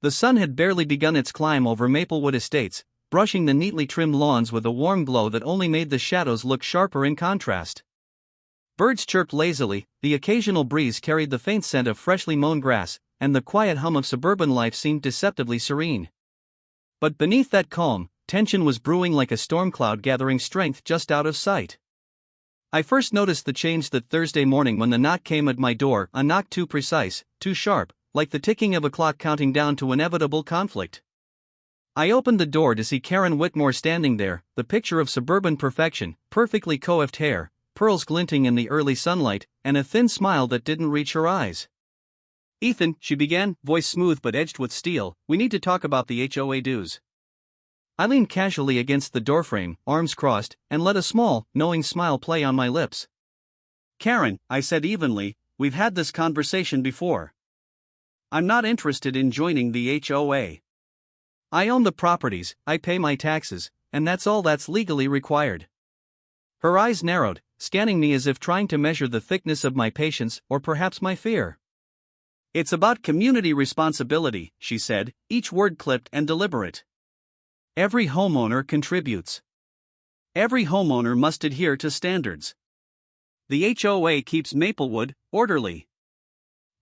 The sun had barely begun its climb over Maplewood Estates, brushing the neatly trimmed lawns with a warm glow that only made the shadows look sharper in contrast. Birds chirped lazily, the occasional breeze carried the faint scent of freshly mown grass, and the quiet hum of suburban life seemed deceptively serene. But beneath that calm, tension was brewing like a storm cloud gathering strength just out of sight. I first noticed the change that Thursday morning when the knock came at my door, a knock too precise, too sharp, like the ticking of a clock counting down to inevitable conflict. I opened the door to see Karen Whitmore standing there, the picture of suburban perfection, perfectly coiffed hair, pearls glinting in the early sunlight, and a thin smile that didn't reach her eyes. "Ethan," she began, voice smooth but edged with steel, "we need to talk about the HOA dues." I leaned casually against the doorframe, arms crossed, and let a small, knowing smile play on my lips. "Karen," I said evenly, "we've had this conversation before. I'm not interested in joining the HOA. I own the properties, I pay my taxes, and that's all that's legally required." Her eyes narrowed, scanning me as if trying to measure the thickness of my patience or perhaps my fear. "It's about community responsibility," she said, each word clipped and deliberate. "Every homeowner contributes. Every homeowner must adhere to standards. The HOA keeps Maplewood orderly."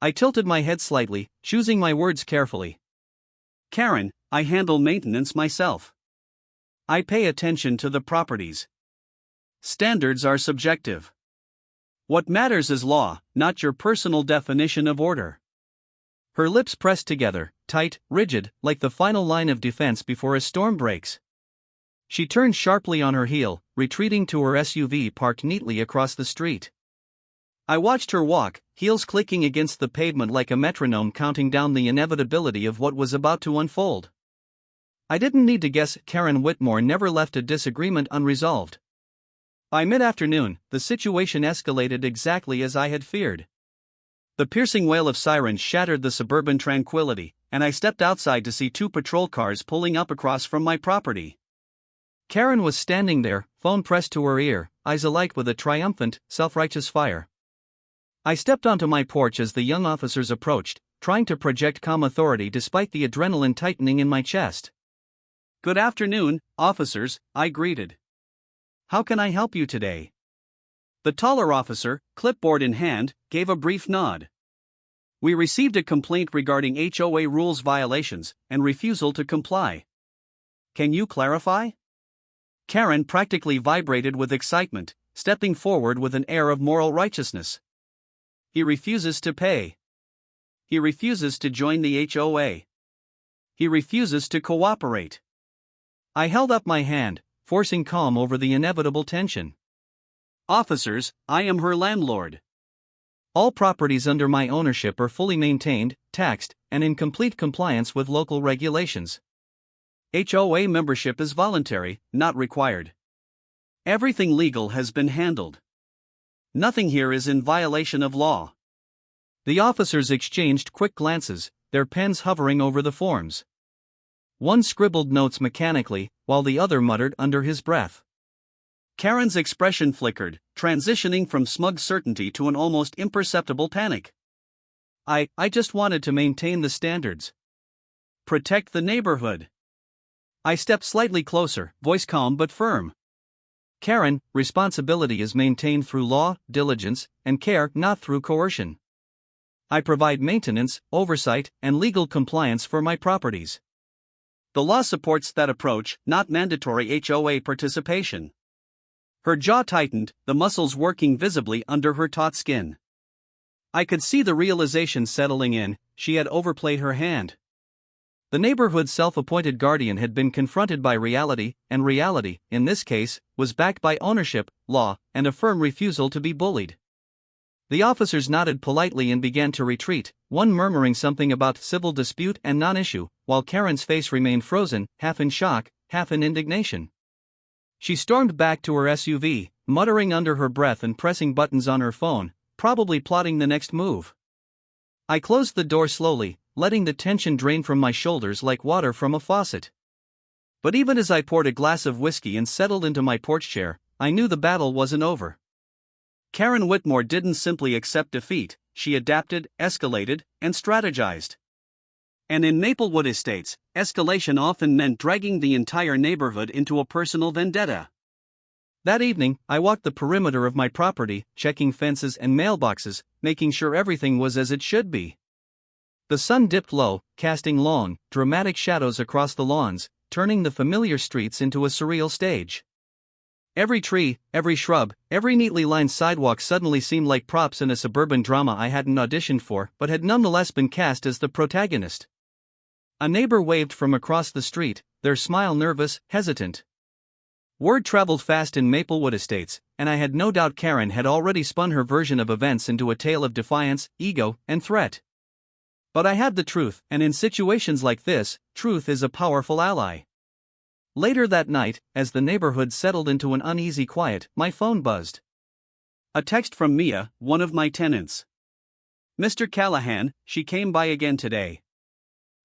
I tilted my head slightly, choosing my words carefully. "Karen, I handle maintenance myself. I pay attention to the properties. Standards are subjective. What matters is law, not your personal definition of order." Her lips pressed together, tight, rigid, like the final line of defense before a storm breaks. She turned sharply on her heel, retreating to her SUV parked neatly across the street. I watched her walk, heels clicking against the pavement like a metronome counting down the inevitability of what was about to unfold. I didn't need to guess. Karen Whitmore never left a disagreement unresolved. By mid-afternoon, the situation escalated exactly as I had feared. The piercing wail of sirens shattered the suburban tranquility, and I stepped outside to see two patrol cars pulling up across from my property. Karen was standing there, phone pressed to her ear, eyes alight with a triumphant, self-righteous fire. I stepped onto my porch as the young officers approached, trying to project calm authority despite the adrenaline tightening in my chest. "Good afternoon, officers," I greeted. "How can I help you today?" The taller officer, clipboard in hand, gave a brief nod. "We received a complaint regarding HOA rules violations and refusal to comply. Can you clarify?" Karen practically vibrated with excitement, stepping forward with an air of moral righteousness. "He refuses to pay. He refuses to join the HOA. He refuses to cooperate." I held up my hand, forcing calm over the inevitable tension. "Officers, I am her landlord. All properties under my ownership are fully maintained, taxed, and in complete compliance with local regulations. HOA membership is voluntary, not required. Everything legal has been handled. Nothing here is in violation of law." The officers exchanged quick glances, their pens hovering over the forms. One scribbled notes mechanically, while the other muttered under his breath. Karen's expression flickered, transitioning from smug certainty to an almost imperceptible panic. I just wanted to maintain the standards. Protect the neighborhood." I stepped slightly closer, voice calm but firm. "Karen, responsibility is maintained through law, diligence, and care, not through coercion. I provide maintenance, oversight, and legal compliance for my properties. The law supports that approach, not mandatory HOA participation." Her jaw tightened, the muscles working visibly under her taut skin. I could see the realization settling in, she had overplayed her hand. The neighborhood's self-appointed guardian had been confronted by reality, and reality, in this case, was backed by ownership, law, and a firm refusal to be bullied. The officers nodded politely and began to retreat, one murmuring something about civil dispute and non-issue, while Karen's face remained frozen, half in shock, half in indignation. She stormed back to her SUV, muttering under her breath and pressing buttons on her phone, probably plotting the next move. I closed the door slowly, letting the tension drain from my shoulders like water from a faucet. But even as I poured a glass of whiskey and settled into my porch chair, I knew the battle wasn't over. Karen Whitmore didn't simply accept defeat, she adapted, escalated, and strategized. And in Maplewood Estates, escalation often meant dragging the entire neighborhood into a personal vendetta. That evening, I walked the perimeter of my property, checking fences and mailboxes, making sure everything was as it should be. The sun dipped low, casting long, dramatic shadows across the lawns, turning the familiar streets into a surreal stage. Every tree, every shrub, every neatly lined sidewalk suddenly seemed like props in a suburban drama I hadn't auditioned for but had nonetheless been cast as the protagonist. A neighbor waved from across the street, their smile nervous, hesitant. Word traveled fast in Maplewood Estates, and I had no doubt Karen had already spun her version of events into a tale of defiance, ego, and threat. But I had the truth, and in situations like this, truth is a powerful ally. Later that night, as the neighborhood settled into an uneasy quiet, my phone buzzed. A text from Mia, one of my tenants. "Mr. Callahan, she came by again today.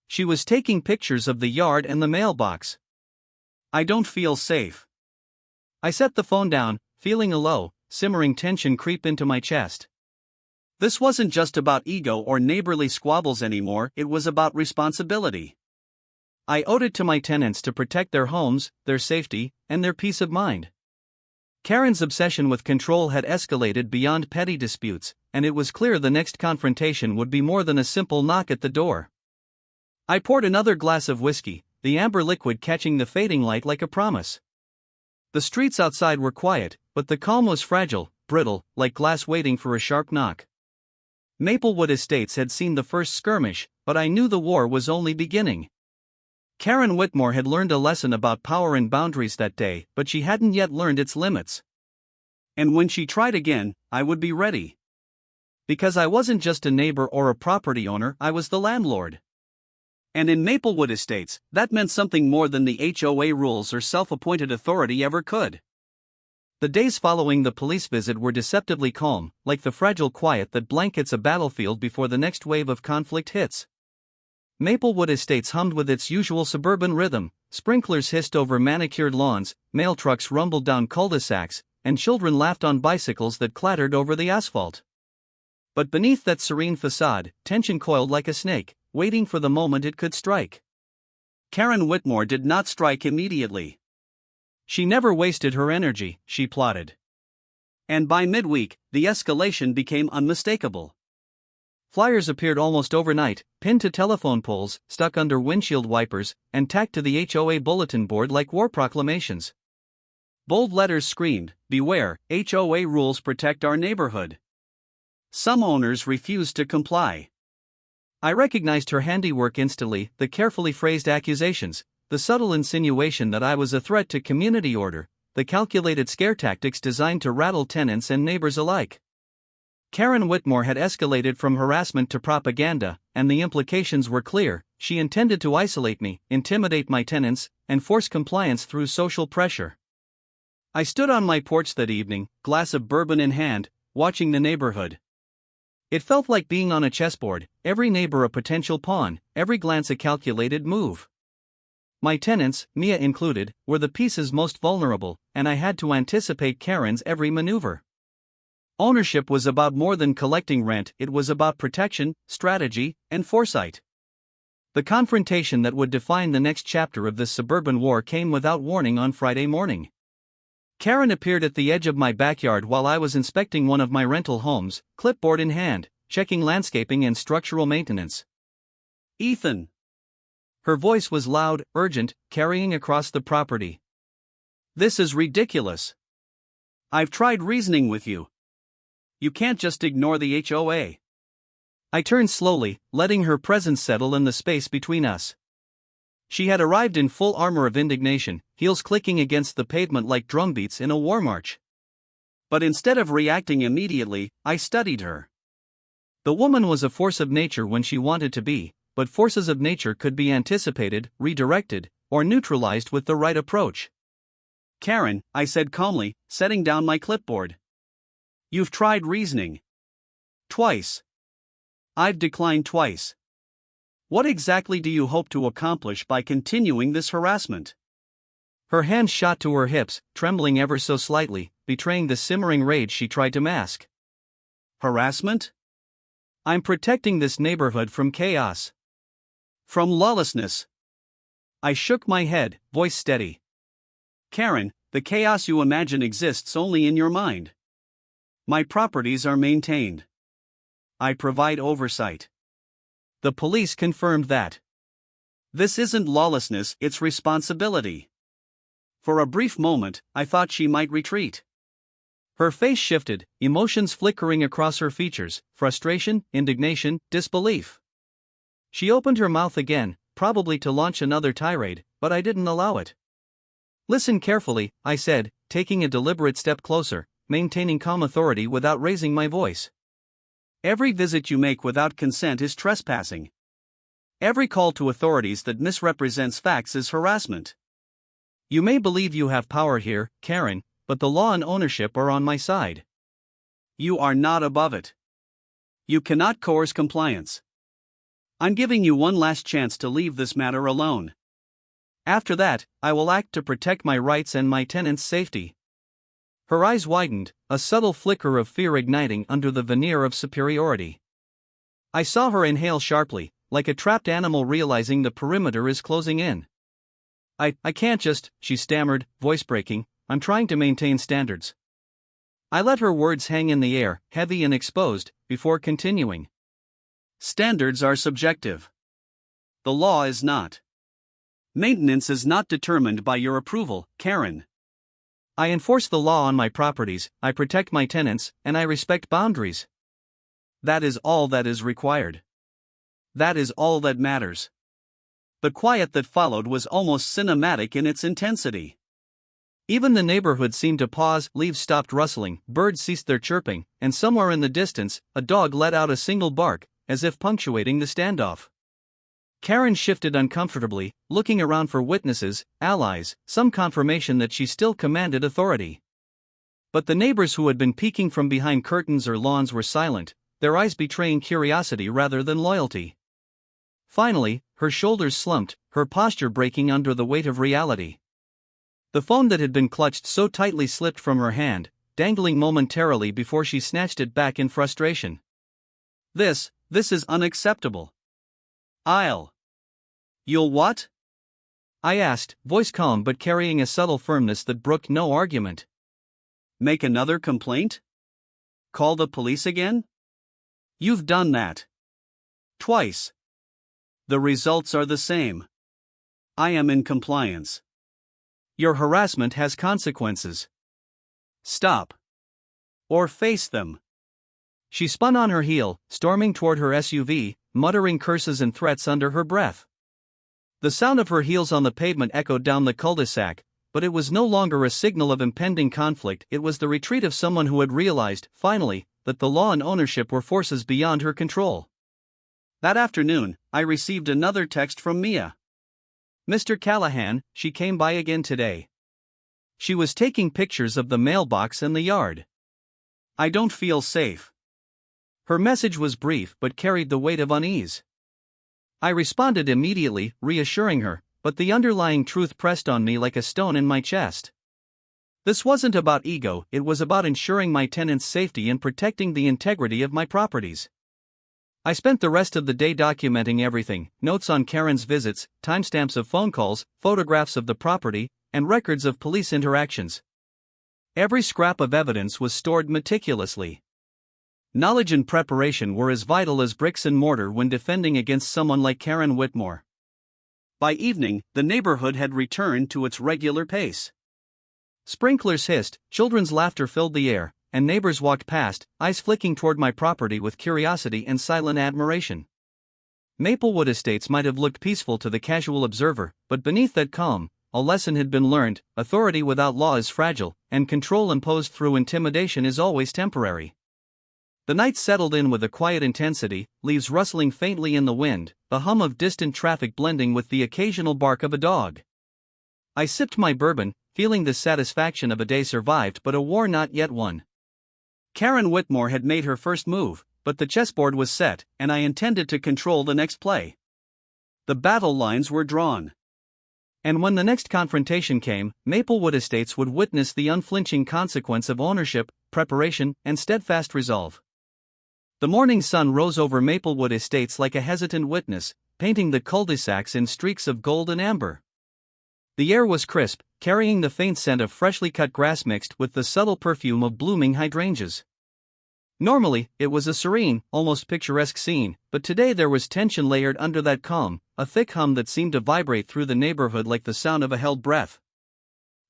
She was taking pictures of the yard and the mailbox. I don't feel safe." I set the phone down, feeling a low, simmering tension creep into my chest. This wasn't just about ego or neighborly squabbles anymore, it was about responsibility. I owed it to my tenants to protect their homes, their safety, and their peace of mind. Karen's obsession with control had escalated beyond petty disputes, and it was clear the next confrontation would be more than a simple knock at the door. I poured another glass of whiskey, the amber liquid catching the fading light like a promise. The streets outside were quiet, but the calm was fragile, brittle, like glass waiting for a sharp knock. Maplewood Estates had seen the first skirmish, but I knew the war was only beginning. Karen Whitmore had learned a lesson about power and boundaries that day, but she hadn't yet learned its limits. And when she tried again, I would be ready. Because I wasn't just a neighbor or a property owner, I was the landlord. And in Maplewood Estates, that meant something more than the HOA rules or self-appointed authority ever could. The days following the police visit were deceptively calm, like the fragile quiet that blankets a battlefield before the next wave of conflict hits. Maplewood Estates hummed with its usual suburban rhythm, sprinklers hissed over manicured lawns, mail trucks rumbled down cul-de-sacs, and children laughed on bicycles that clattered over the asphalt. But beneath that serene facade, tension coiled like a snake, waiting for the moment it could strike. Karen Whitmore did not strike immediately. She never wasted her energy, she plotted. And by midweek, the escalation became unmistakable. Flyers appeared almost overnight, pinned to telephone poles, stuck under windshield wipers, and tacked to the HOA bulletin board like war proclamations. Bold letters screamed, "Beware, HOA rules protect our neighborhood." Some owners refused to comply. I recognized her handiwork instantly, the carefully phrased accusations, the subtle insinuation that I was a threat to community order, the calculated scare tactics designed to rattle tenants and neighbors alike. Karen Whitmore had escalated from harassment to propaganda, and the implications were clear. She intended to isolate me, intimidate my tenants, and force compliance through social pressure. I stood on my porch that evening, glass of bourbon in hand, watching the neighborhood. It felt like being on a chessboard, every neighbor a potential pawn, every glance a calculated move. My tenants, Mia included, were the pieces most vulnerable, and I had to anticipate Karen's every maneuver. Ownership was about more than collecting rent, it was about protection, strategy, and foresight. The confrontation that would define the next chapter of this suburban war came without warning on Friday morning. Karen appeared at the edge of my backyard while I was inspecting one of my rental homes, clipboard in hand, checking landscaping and structural maintenance. "Ethan." Her voice was loud, urgent, carrying across the property. "This is ridiculous. I've tried reasoning with you. You can't just ignore the HOA." I turned slowly, letting her presence settle in the space between us. She had arrived in full armor of indignation, heels clicking against the pavement like drumbeats in a war march. But instead of reacting immediately, I studied her. The woman was a force of nature when she wanted to be, but forces of nature could be anticipated, redirected, or neutralized with the right approach. "Karen," I said calmly, setting down my clipboard. "You've tried reasoning. Twice. I've declined twice. What exactly do you hope to accomplish by continuing this harassment?" Her hands shot to her hips, trembling ever so slightly, betraying the simmering rage she tried to mask. "Harassment?" "I'm protecting this neighborhood from chaos. From lawlessness. I shook my head, voice steady. Karen, the chaos you imagine exists only in your mind. My properties are maintained. I provide oversight. The police confirmed that. This isn't lawlessness, it's responsibility. For a brief moment, I thought she might retreat. Her face shifted, emotions flickering across her features: frustration, indignation, disbelief. She opened her mouth again, probably to launch another tirade, but I didn't allow it. Listen carefully, I said, taking a deliberate step closer, maintaining calm authority without raising my voice. Every visit you make without consent is trespassing. Every call to authorities that misrepresents facts is harassment. You may believe you have power here, Karen, but the law and ownership are on my side. You are not above it. You cannot coerce compliance. I'm giving you one last chance to leave this matter alone. After that, I will act to protect my rights and my tenants' safety. Her eyes widened, a subtle flicker of fear igniting under the veneer of superiority. I saw her inhale sharply, like a trapped animal realizing the perimeter is closing in. I can't just, she stammered, voice breaking, I'm trying to maintain standards. I let her words hang in the air, heavy and exposed, before continuing. Standards are subjective. The law is not. Maintenance is not determined by your approval, Karen. I enforce the law on my properties, I protect my tenants, and I respect boundaries. That is all that is required. That is all that matters. The quiet that followed was almost cinematic in its intensity. Even the neighborhood seemed to pause, leaves stopped rustling, birds ceased their chirping, and somewhere in the distance, a dog let out a single bark, as if punctuating the standoff. Karen shifted uncomfortably, looking around for witnesses, allies, some confirmation that she still commanded authority. But the neighbors who had been peeking from behind curtains or lawns were silent, their eyes betraying curiosity rather than loyalty. Finally, her shoulders slumped, her posture breaking under the weight of reality. The phone that had been clutched so tightly slipped from her hand, dangling momentarily before she snatched it back in frustration. This is unacceptable. You'll what? I asked, voice calm but carrying a subtle firmness that brooked no argument. Make another complaint? Call the police again? You've done that. Twice. The results are the same. I am in compliance. Your harassment has consequences. Stop. Or face them. She spun on her heel, storming toward her SUV, muttering curses and threats under her breath. The sound of her heels on the pavement echoed down the cul-de-sac, but it was no longer a signal of impending conflict, it was the retreat of someone who had realized, finally, that the law and ownership were forces beyond her control. That afternoon, I received another text from Mia. Mr. Callahan, she came by again today. She was taking pictures of the mailbox and the yard. I don't feel safe. Her message was brief but carried the weight of unease. I responded immediately, reassuring her, but the underlying truth pressed on me like a stone in my chest. This wasn't about ego, it was about ensuring my tenants' safety and protecting the integrity of my properties. I spent the rest of the day documenting everything: notes on Karen's visits, timestamps of phone calls, photographs of the property, and records of police interactions. Every scrap of evidence was stored meticulously. Knowledge and preparation were as vital as bricks and mortar when defending against someone like Karen Whitmore. By evening, the neighborhood had returned to its regular pace. Sprinklers hissed, children's laughter filled the air, and neighbors walked past, eyes flicking toward my property with curiosity and silent admiration. Maplewood Estates might have looked peaceful to the casual observer, but beneath that calm, a lesson had been learned: authority without law is fragile, and control imposed through intimidation is always temporary. The night settled in with a quiet intensity, leaves rustling faintly in the wind, the hum of distant traffic blending with the occasional bark of a dog. I sipped my bourbon, feeling the satisfaction of a day survived but a war not yet won. Karen Whitmore had made her first move, but the chessboard was set, and I intended to control the next play. The battle lines were drawn. And when the next confrontation came, Maplewood Estates would witness the unflinching consequence of ownership, preparation, and steadfast resolve. The morning sun rose over Maplewood Estates like a hesitant witness, painting the cul-de-sacs in streaks of gold and amber. The air was crisp, carrying the faint scent of freshly cut grass mixed with the subtle perfume of blooming hydrangeas. Normally, it was a serene, almost picturesque scene, but today there was tension layered under that calm, a thick hum that seemed to vibrate through the neighborhood like the sound of a held breath.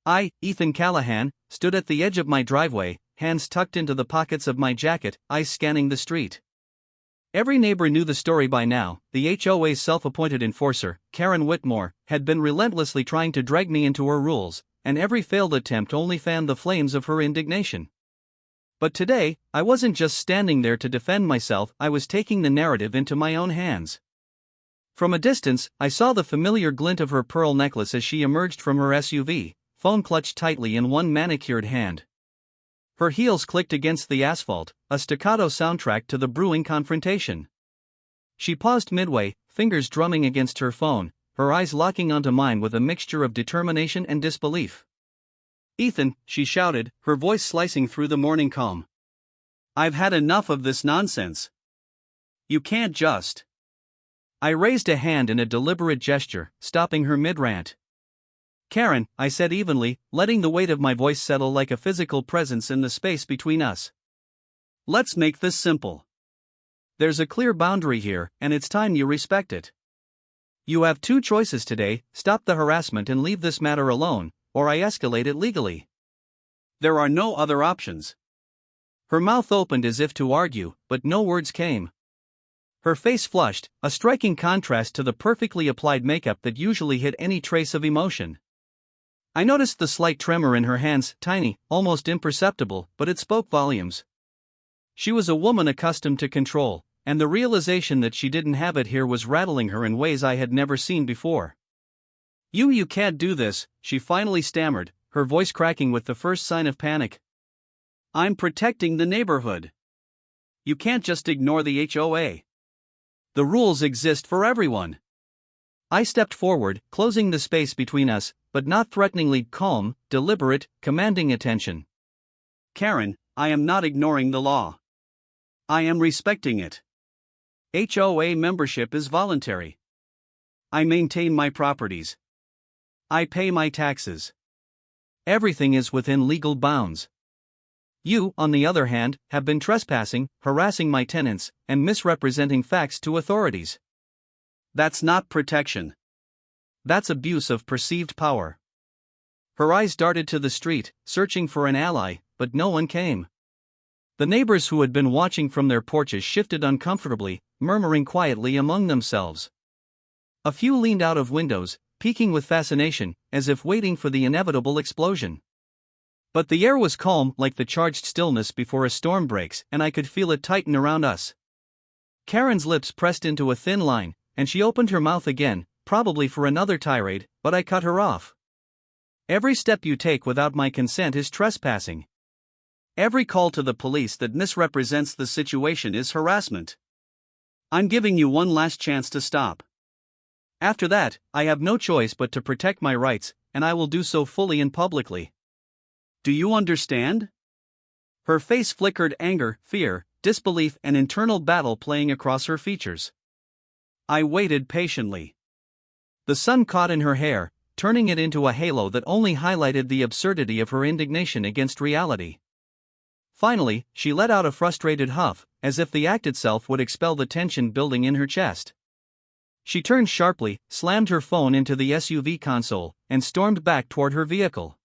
I, Ethan Callahan, stood at the edge of my driveway, hands tucked into the pockets of my jacket, eyes scanning the street. Every neighbor knew the story by now. The HOA's self-appointed enforcer, Karen Whitmore, had been relentlessly trying to drag me into her rules, and every failed attempt only fanned the flames of her indignation. But today, I wasn't just standing there to defend myself, I was taking the narrative into my own hands. From a distance, I saw the familiar glint of her pearl necklace as she emerged from her SUV, phone clutched tightly in one manicured hand. Her heels clicked against the asphalt, a staccato soundtrack to the brewing confrontation. She paused midway, fingers drumming against her phone, her eyes locking onto mine with a mixture of determination and disbelief. "Ethan," she shouted, her voice slicing through the morning calm. "I've had enough of this nonsense. You can't just..." I raised a hand in a deliberate gesture, stopping her mid-rant. "Karen," I said evenly, letting the weight of my voice settle like a physical presence in the space between us. "Let's make this simple. There's a clear boundary here, and it's time you respect it. You have two choices today: stop the harassment and leave this matter alone, or I escalate it legally. There are no other options." Her mouth opened as if to argue, but no words came. Her face flushed, a striking contrast to the perfectly applied makeup that usually hid any trace of emotion. I noticed the slight tremor in her hands, tiny, almost imperceptible, but it spoke volumes. She was a woman accustomed to control, and the realization that she didn't have it here was rattling her in ways I had never seen before. You can't do this," she finally stammered, her voice cracking with the first sign of panic. "I'm protecting the neighborhood. You can't just ignore the HOA. The rules exist for everyone." I stepped forward, closing the space between us, but not threateningly, calm, deliberate, commanding attention. "Karen, I am not ignoring the law. I am respecting it. HOA membership is voluntary. I maintain my properties. I pay my taxes. Everything is within legal bounds. You, on the other hand, have been trespassing, harassing my tenants, and misrepresenting facts to authorities. That's not protection. That's abuse of perceived power." Her eyes darted to the street, searching for an ally, but no one came. The neighbors who had been watching from their porches shifted uncomfortably, murmuring quietly among themselves. A few leaned out of windows, peeking with fascination, as if waiting for the inevitable explosion. But the air was calm, like the charged stillness before a storm breaks, and I could feel it tighten around us. Karen's lips pressed into a thin line, and she opened her mouth again, probably for another tirade, but I cut her off. "Every step you take without my consent is trespassing. Every call to the police that misrepresents the situation is harassment. I'm giving you one last chance to stop. After that, I have no choice but to protect my rights, and I will do so fully and publicly. Do you understand?" Her face flickered, anger, fear, disbelief, and internal battle playing across her features. I waited patiently. The sun caught in her hair, turning it into a halo that only highlighted the absurdity of her indignation against reality. Finally, she let out a frustrated huff, as if the act itself would expel the tension building in her chest. She turned sharply, slammed her phone into the SUV console, and stormed back toward her vehicle.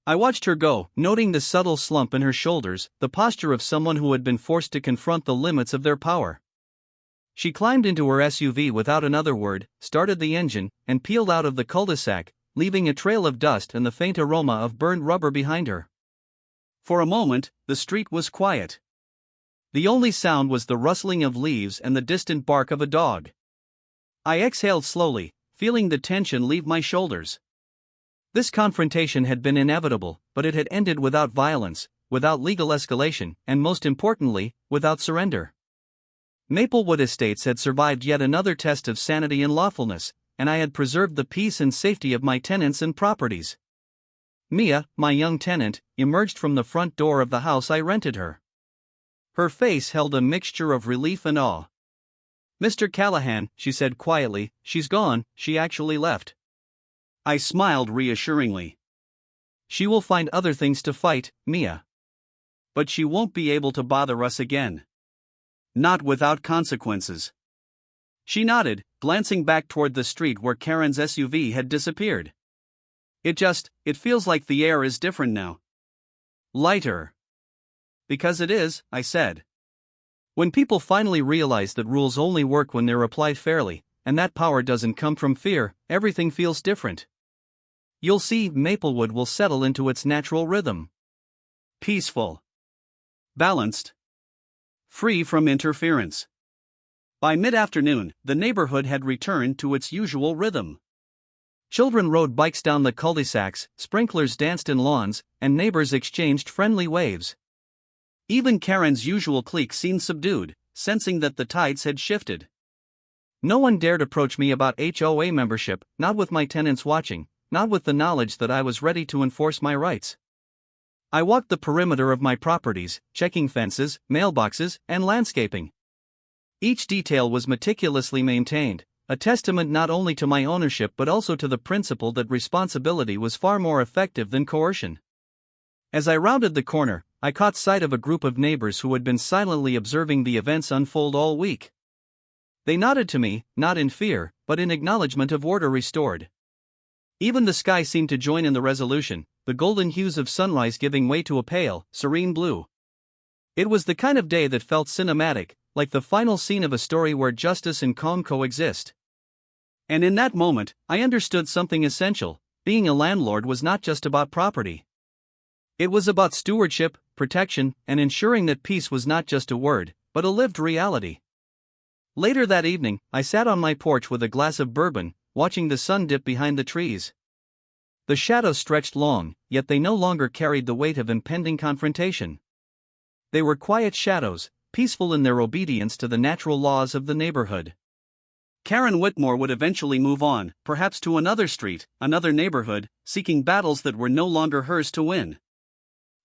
I watched her go, noting the subtle slump in her shoulders, the posture of someone who had been forced to confront the limits of their power. She climbed into her SUV without another word, started the engine, and peeled out of the cul-de-sac, leaving a trail of dust and the faint aroma of burned rubber behind her. For a moment, the street was quiet. The only sound was the rustling of leaves and the distant bark of a dog. I exhaled slowly, feeling the tension leave my shoulders. This confrontation had been inevitable, but it had ended without violence, without legal escalation, and most importantly, without surrender. Maplewood Estates had survived yet another test of sanity and lawfulness, and I had preserved the peace and safety of my tenants and properties. Mia, my young tenant, emerged from the front door of the house I rented her. Her face held a mixture of relief and awe. "Mr. Callahan," she said quietly, "she's gone, she actually left." I smiled reassuringly. "She will find other things to fight, Mia. But she won't be able to bother us again. Not without consequences." She nodded, glancing back toward the street where Karen's SUV had disappeared. It feels like the air is different now. Lighter. "Because it is," I said. "When people finally realize that rules only work when they're applied fairly, and that power doesn't come from fear, everything feels different. You'll see, Maplewood will settle into its natural rhythm. Peaceful. Balanced. Free from interference." By mid-afternoon, the neighborhood had returned to its usual rhythm. Children rode bikes down the cul-de-sacs, sprinklers danced in lawns, and neighbors exchanged friendly waves. Even Karen's usual clique seemed subdued, sensing that the tides had shifted. No one dared approach me about HOA membership, not with my tenants watching, not with the knowledge that I was ready to enforce my rights. I walked the perimeter of my properties, checking fences, mailboxes, and landscaping. Each detail was meticulously maintained, a testament not only to my ownership but also to the principle that responsibility was far more effective than coercion. As I rounded the corner, I caught sight of a group of neighbors who had been silently observing the events unfold all week. They nodded to me, not in fear, but in acknowledgement of order restored. Even the sky seemed to join in the resolution, the golden hues of sunrise giving way to a pale, serene blue. It was the kind of day that felt cinematic, like the final scene of a story where justice and calm coexist. And in that moment, I understood something essential: being a landlord was not just about property. It was about stewardship, protection, and ensuring that peace was not just a word, but a lived reality. Later that evening, I sat on my porch with a glass of bourbon, watching the sun dip behind the trees. The shadows stretched long, yet they no longer carried the weight of impending confrontation. They were quiet shadows, peaceful in their obedience to the natural laws of the neighborhood. Karen Whitmore would eventually move on, perhaps to another street, another neighborhood, seeking battles that were no longer hers to win.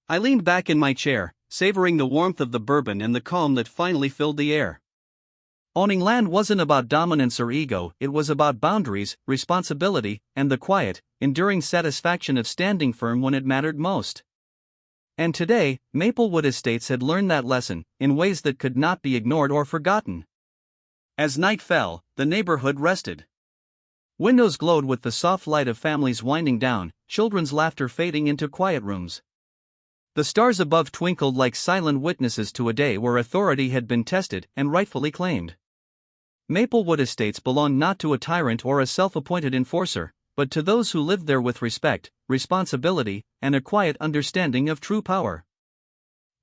I leaned back in my chair, savoring the warmth of the bourbon and the calm that finally filled the air. Owning land wasn't about dominance or ego, it was about boundaries, responsibility, and the quiet, enduring satisfaction of standing firm when it mattered most. And today, Maplewood Estates had learned that lesson, in ways that could not be ignored or forgotten. As night fell, the neighborhood rested. Windows glowed with the soft light of families winding down, children's laughter fading into quiet rooms. The stars above twinkled like silent witnesses to a day where authority had been tested and rightfully claimed. Maplewood Estates belonged not to a tyrant or a self-appointed enforcer, but to those who lived there with respect, responsibility, and a quiet understanding of true power.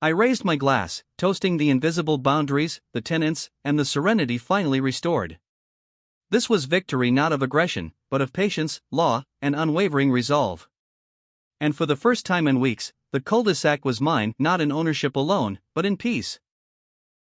I raised my glass, toasting the invisible boundaries, the tenants, and the serenity finally restored. This was victory not of aggression, but of patience, law, and unwavering resolve. And for the first time in weeks, the cul-de-sac was mine, not in ownership alone, but in peace.